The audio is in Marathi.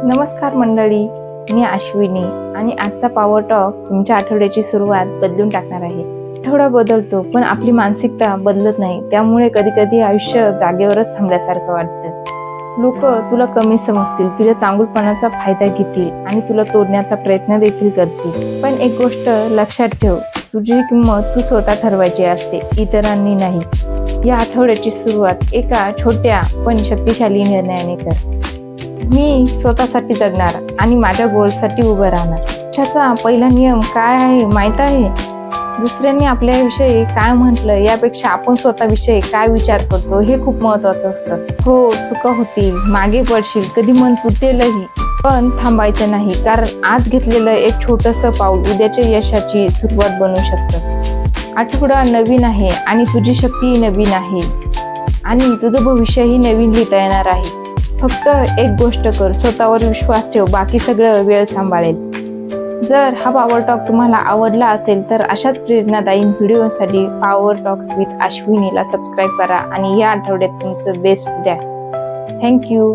नमस्कार मंडळी, मी अश्विनी आणि आजचा पॉवर टॉक तुमच्या आठवड्याची सुरुवात बदलून टाकणार आहे. आठवडा बदलतो पण आपली मानसिकता बदलत नाही. त्यामुळे कधी कधी आयुष्य जागेवरच थांबल्यासारखं वाटतं. लोक तुला कमी समजतील, तुझ्या चांगुलपणाचा फायदा घेतील आणि तुला तोडण्याचा प्रयत्न देखील करतील. पण एक गोष्ट लक्षात ठेव, तुझी किंमत तू स्वतः ठरवायची असते, इतरांनी नाही. या आठवड्याची सुरुवात एका छोट्या पण शक्तिशाली निर्णयाने कर. मी स्वतःसाठी जगणार आणि माझ्या गोलसाठी उभं राहणार. आयुष्याचा पहिला नियम काय आहे माहित आहे? दुसऱ्यांनी आपल्याविषयी काय म्हटलं यापेक्षा आपण स्वतःविषयी काय विचार करतो हे खूप महत्वाचं असतं. हो, चुका होतील, मागे पडशील, कधी मन तुटेलही, पण थांबायचं नाही. कारण आज घेतलेलं एक छोटंसं पाऊल उद्याच्या यशाची सुरुवात बनवू शकतं. आठवडा नवीन आहे आणि तुझी शक्ती नवीन आहे आणि तुझं भविष्यही नवीन लिहिता येणार आहे. फक्त एक गोष्ट कर, स्वतःवर विश्वास ठेव, बाकी सगळं वेळ सांभाळेल. जर हा पॉवर टॉक तुम्हाला आवडला असेल तर अशाच प्रेरणादायी व्हिडिओसाठी पॉवर टॉक्स विथ अश्विनीला सबस्क्राईब करा आणि या आठवड्यात तुमचं बेस्ट द्या. थँक्यू.